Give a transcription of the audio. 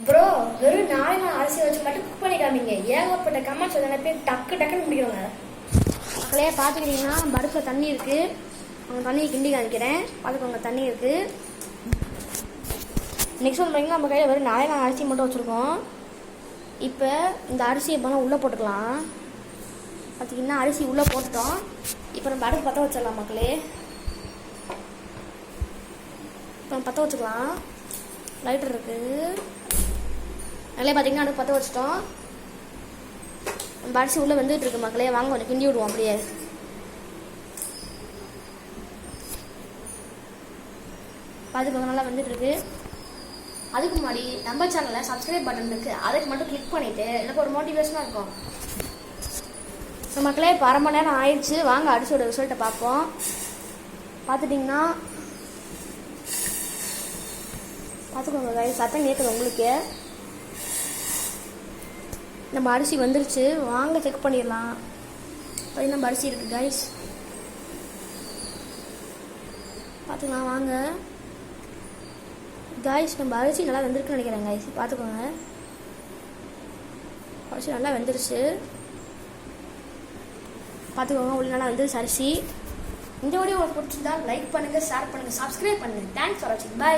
Bro வெறும் 4 நாள் அரிசி வச்சு மட்டும் குக் பண்ணி காமிங்க. ஏகப்பட்ட கமெண்ட்ஸ் வந்து போய் டக்குன்னு முடிக்கிறோங்க. மக்களே பார்த்துக்கிட்டீங்கன்னா பருப்பில் தண்ணி இருக்குது. அவங்க தண்ணியை கிண்டி காமிக்கிறேன். பார்த்துக்கோங்க, தண்ணி இருக்குது. நெக்ஸ்ட் வந்து பார்த்தீங்கன்னா நம்ம கையில் வெறும் 4 நாள் அரிசி மட்டும் வச்சுருக்கோம். இப்போ இந்த அரிசியை பண்ண உள்ளே போட்டுக்கலாம். பார்த்திங்கன்னா அரிசி உள்ளே போட்டுட்டோம். இப்போ நம்ம அடுப்பு பற்ற வச்சிடலாம் மக்களே. இப்போ நம்ம பற்ற வச்சுக்கலாம். லைட்டர் இருக்குது. அதிலே பார்த்தீங்கன்னா அடுப்பு பற்ற வச்சுட்டோம். நம்ம அரிசி உள்ளே வந்துட்டு இருக்கு மக்களே. வாங்க கொஞ்சம் கிண்டி விடுவோம். அப்படியே பார்த்துக்கோங்க, நல்லா வந்துட்டு இருக்கு. அதுக்கு முன்னாடி நம்ம சேனலில் சப்ஸ்கிரைப் பட்டன் இருக்குது, அதுக்கு மட்டும் கிளிக் பண்ணிவிட்டு எனக்கு ஒரு மோட்டிவேஷனாக இருக்கும். ஸோ மக்களே இப்போ 1/2 மணி நேரம் ஆயிடுச்சு. வாங்க அரிசியோட ரிசல்ட்டை பார்ப்போம். பார்த்துட்டிங்கன்னா பார்த்துக்கோங்க, சத்தம் கேட்குது உங்களுக்கு. நம்ம அரிசி வந்துருச்சு. வாங்க செக் பண்ணிடலாம். இப்போ நம்ம அரிசி இருக்குது கைஸ், பார்த்துக்கலாம் வாங்க. கைஸ் நம்ம அரிசி நல்லா வெந்திருக்குன்னு நினைக்கிறேன் கைஸ். பார்த்துக்கோங்க, அரிசி நல்லா வெந்துருச்சு. பார்த்துக்கோங்க, உள்ள நல்லா வந்துருச்சு அரிசி. இந்த வீடியோ உங்களுக்கு பிடிச்சிருந்தா லைக் பண்ணுங்கள், ஷேர் பண்ணுங்கள், சப்ஸ்கிரைப் பண்ணுங்கள். தேங்க்ஸ் ஃபார் வாட்சிங். பை.